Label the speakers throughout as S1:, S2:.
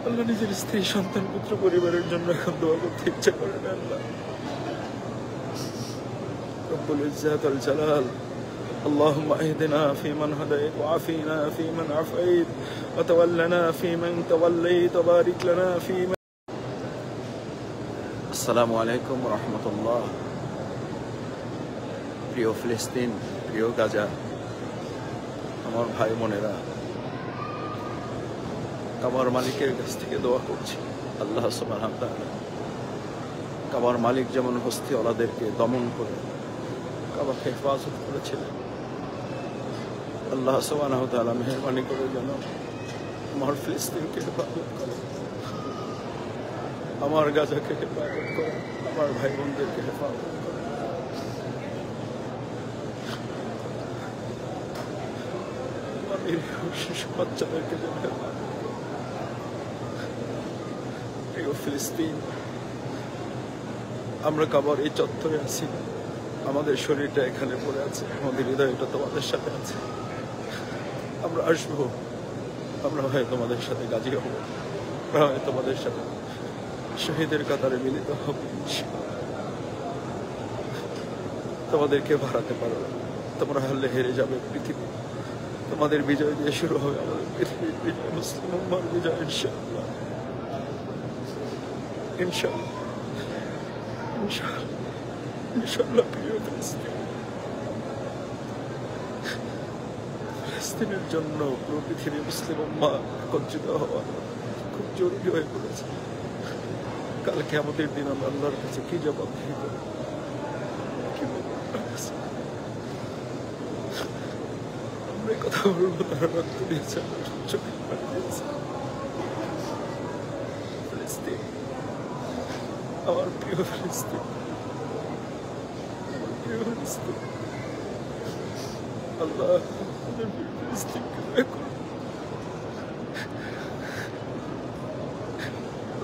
S1: আল্লাহ নিজের স্ত্রী সন্তান পুত্র পরিবারের জন্য এখন দোয়া করতে ইচ্ছা করে না আল্লাহ। রব্বুল ইজ্জাত ওয়াল জালাল اللهم اهدنا فيمن هديت وعافنا فيمن عافيت وتولنا فيمن توليت وبارك لنا فيما السلام عليكم ورحمة الله। প্রিয় ফিলিস্তিন, প্রিয় গাজা, আমার ভাই বোনেরা, কাবার মালিকের কাছ থেকে দোয়া করছি আল্লাহ সুবহানাহু ওয়া তাআলা কাবার মালিক যেমন হস্তিওয়ালাদেরকে দমন করে কাবাকে হেফাজত করেছিলেন, আল্লাহ সুবহানাহু ওয়া তাআলা মেহেরবানি করে যেন আমার ফিলিস্তিনকে হেফাজত করে, আমার গাজাকে হেফাজত করে, আমার ভাই বোনদেরকে হেফাজত করে। শিশু বাচ্চাদেরকে যেন হেফাজত করে। প্রিয় ফিলিস্তিন, আমরা কাবার এই চত্বরে আছি, আমাদের শরীরটা এখানে পড়ে আছে, আমাদের হৃদয়টা তোমাদের সাথে আছে। আমরা আসবো, আমরা হয় তোমাদের সাথে গাজী হব, আমরা হয় তোমাদের সাথে শহীদের কাতারে মিলিত হব। তোমাদেরকে হারাতে পারো না, তোমরা হারলে হেরে যাবে পৃথিবী। তোমাদের বিজয় দিয়ে শুরু হবে আমাদের পৃথিবীর বিজয়, মুসলিম উম্মার বিজয় ইনশাআল্লাহ, ইনশাআল্লাহ, ইনশাআল্লাহ, ইনশাআল্লাহ। প্রিয় ফিলিস্তিন, ফিলিস্তিনের জন্য পুরো পৃথিবীর মুসলিম উম্মাহ একত্রিত হওয়া খুব জরুরি হয়ে পড়েছে। কাল কিয়ামতের দিন আমরা আল্লাহর কাছে কি জবাবদিহি করব, কি বলবো? আমরা এই কথা বলবো, তারা রক্ত দিয়েছে, চোখে পানি দিয়েছে। ফিলিস্তিন, আমার প্রিয় ফিলিস্তিন, প্রিয় ফিলিস্তিন, আল্লাহ আমাদের প্রিয় ফিলিস্তিনকে দয়া করুন।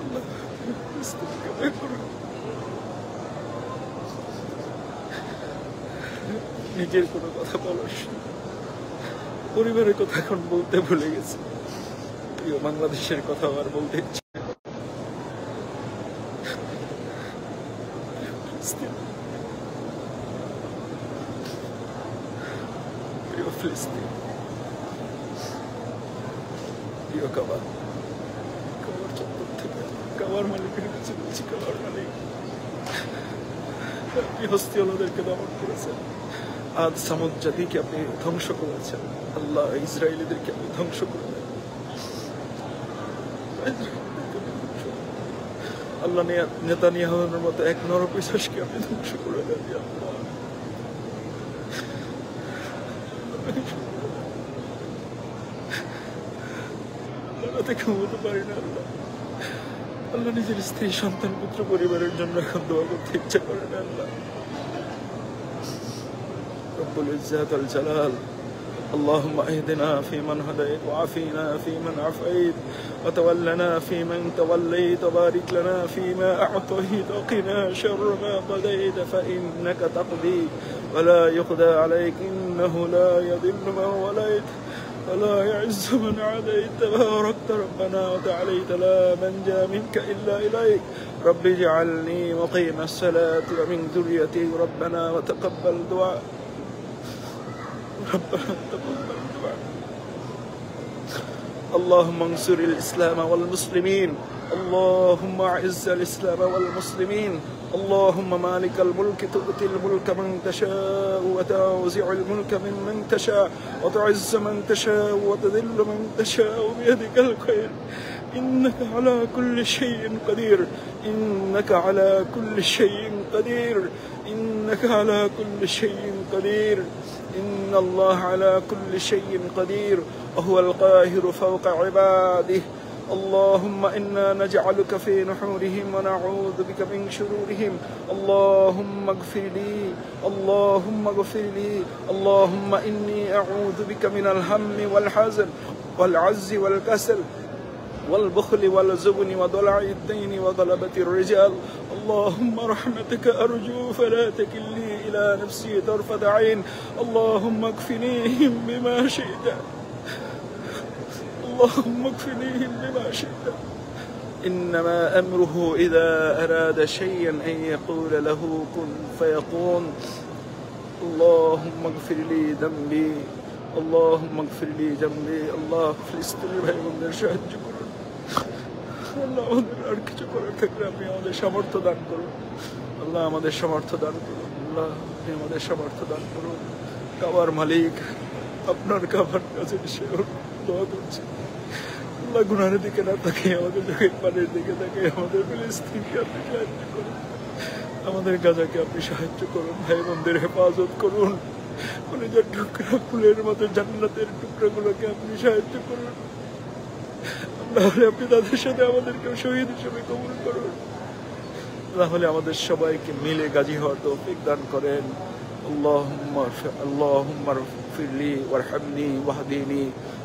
S1: আল্লাহ ফিলিস্তিনকে দয়া করুন। নিজের কোনো কথা বলার, পরিবারের কথা এখন বলতে ভুলে গেছে, প্রিয় বাংলাদেশের কথা আর বলতে ইচ্ছে। প্রিয় ফিলিস্তিন, প্রিয় কাবার চত্বর থেকে কাবার মালিকের কাছে বলছি, কাবার মালিক আপনি হস্তিওয়ালাদেরকে দমন করেছেন, আদ সামুদ জাতিকে আপনি ধ্বংস করেছেন, আল্লাহ ইসরায়েলিদেরকে আপনি ধ্বংস করে দেন, আল্লাহ নেতানিয়াহুর মতো এক নরপিশাচকে আপনি ধ্বংস করে দেন। আল্লাহ ঘুমোতে পারি না আল্লাহ। আল্লাহ নিজের স্ত্রী সন্তান পুত্র পরিবারের জন্য এখন দোয়া করতে ইচ্ছা করে না আল্লাহ। রব্বুল ইজ্জাত ওয়াল জালাল اللهم اهدنا فيمن هديت وعافنا فيمن عافيت وتولنا فيمن توليت وبارك لنا فيما أعطيت وقنا شر ما قضيت فإنك تقضي ولا يقضى عليك إنه لا يذل من وليت ولا يعز من عاديت تباركت ربنا وتعاليت لا منجا منك إلا إليك رب اجعلني مقيم الصلاة ومن ذريتي ربنا وتقبل دعاء ربنا تقبل دعاء. اللهم انصر الإسلام والمسلمين، اللهم أعز الإسلام والمسلمين، اللهم مالك الملك تؤتي الملك من تشاء وتنزع الملك ممن تشاء وتعز من تشاء وتذل من تشاء بيدك الخير إنك على كل شيء قدير، إنك على كل شيء قدير، إنك على كل شيء قدير، إن الله على كل شيء قدير وهو القاهر فوق عباده. اللهم إنا نجعلك في نحورهم ونعوذ بك من شرورهم. اللهم اغفر لي، اللهم اغفر لي، اللهم إني أعوذ بك من الهم والحزن والعجز والكسل والبخل والجبن وضلع الدين وغلبة الرجال. اللهم رحمتك أرجو فلا تكلني إلى نفسي طرفة عين. اللهم اكفنيهم بما شئت، اللهم اكفنيهم بما شئت. إنما أمره إذا أراد شيئا أن يقول له كن فيكون اللهم اغفر لي ذنبي اللهم اغفر لي ذنبي আল্লাহ ফিলিস্তিনি ভাই বোনদের সাহায্য করুন আল্লাহ আমাদের আর কিছু করার থাকলে আপনি আমাদের সামর্থ্য দান করুন আল্লাহ আমাদের সামর্থ্য দান করুন আল্লাহ আপনি আমাদের সামর্থ্য দান করুন কাবার মালিক আপনার কাবার কাছে এসে দোয়া করছি আল্লাহ গুনাহের দিকে না তাকিয়ে আমাদের চোখের পানির দিকে তাকিয়ে আমাদের ফিলিস্তিনকে আপনি সাহায্য করুন আমাদের গাজাকে আপনি সাহায্য করুন ভাই বোনদের হেফাজত করুন কলিজার টুকরা ফুলের মতো জান্নাতের টুকরাগুলোকে আপনি সাহায্য করুন তাহলে আপনি তাদের সাথে আমাদেরকেও শহীদ হিসেবে কবুল করুন তাহলে আমাদের সবাইকে মিলে গাজী হওয়ার তৌফিক দান করেন اللهم اغفر لي وارحمني واهدني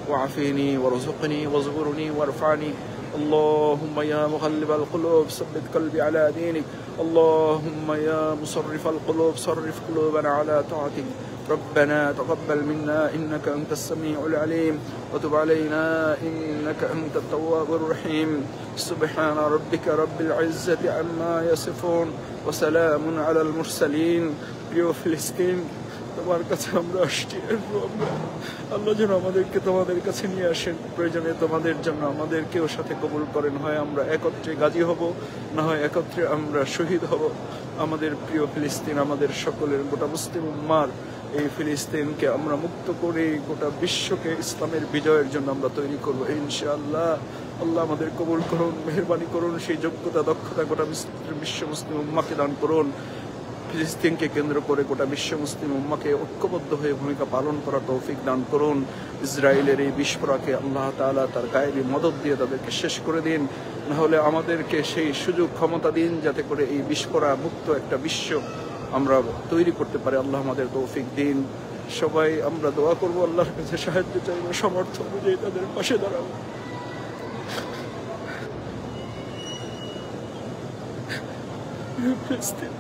S1: وعافني وارزقني واجبرني وارفعني اللهم يا مقلب القلوب ثبت قلبي على دينك اللهم يا مصرف القلوب صرف قلوبنا على طاعتك ربنا تقبل منا إنك أنت السميع العليم وتب علينا إنك أنت التواب الرحيم سبحان ربك رب العزة عما يصفون وسلام على المرسلين প্রিয় ফিলিস্তিন তোমার কাছে আমরা আসছি আল্লাহ যেন আমাদেরকে তোমাদের কাছে নিয়ে আসেন প্রয়োজনে তোমাদের জন্য আমাদেরকেও সাথে কবুল করেন হয় আমরা একত্রে গাজী হব না হয় একত্রে আমরা শহীদ হব আমাদের প্রিয় ফিলিস্তিন আমাদের সকলের গোটা মুসলিম উম্মার এই ফিলিস্তিনকে আমরা মুক্ত করে গোটা বিশ্বকে ইসলামের বিজয়ের জন্য আমরা তৈরি করবো ইনশাআল্লাহ আল্লাহ আমাদের কবুল করুন মেহেরবানি করুন সেই যোগ্যতা দক্ষতা গোটা বিশ্ব মুসলিম উম্মাকে দান করুন ফিলিস্তিনকে কেন্দ্র করে গোটা বিশ্ব মুসলিম উম্মাকে ঐক্যবদ্ধ হয়ে ভূমিকা পালন করার তৌফিক দান করুন ইসরায়েলের এই বিস্ফোরণকে আল্লাহ তাআলা তার গায়েবী মদদ দিয়ে তাদেরকে শেষ করে দিন না হলে আমাদেরকে সেই সুযোগ ক্ষমতা দিন যাতে করে এই বিস্ফোরণ মুক্ত একটা বিশ্ব আমরা তৈরি করতে পারি আল্লাহ আমাদের তৌফিক দিন সবাই আমরা দোয়া করব আল্লাহর কাছে সাহায্য চাইব সমর্থন অনুযায়ী তাদের পাশে দাঁড়াবো ফিলিস্তিন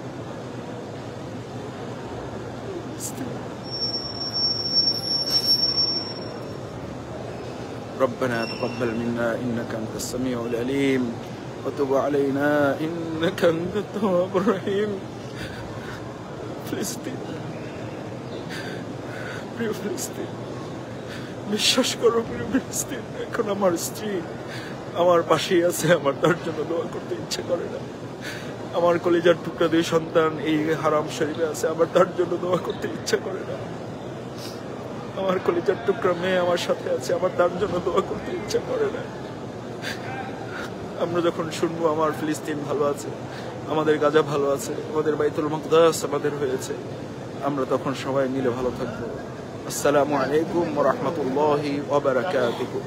S1: ربنا تقبل منا إنك أنت السميع العليم وتب علينا إنك أنت التواب الرحيم ফিলিস্তিন প্রিয় ফিলিস্তিন বিশ্বাস করো প্রিয় ফিলিস্তিন এখন আমার স্ত্রী আমার পাশেই আছে আমার তার জন্য দোয়া করতে ইচ্ছে করে না আমার কলিজার টুকরা দুই সন্তান এই হারাম শরীফে আছে আমার তার জন্য দোয়া করতে ইচ্ছা করে না আমার কলিজার টুকরা মেয়ে আমার সাথে আছে আমার তার জন্য দোয়া করতে ইচ্ছা করে না আমরা যখন শুনবো আমার ফিলিস্তিন ভালো আছে আমাদের গাজা ভালো আছে আমাদের বাইতুল মুকদ্দাস আমাদের হয়েছে আমরা তখন সবাই মিলে ভালো থাকবো আসসালামু আলাইকুম ওয়া রাহমাতুল্লাহি ওয়া বারাকাতুহু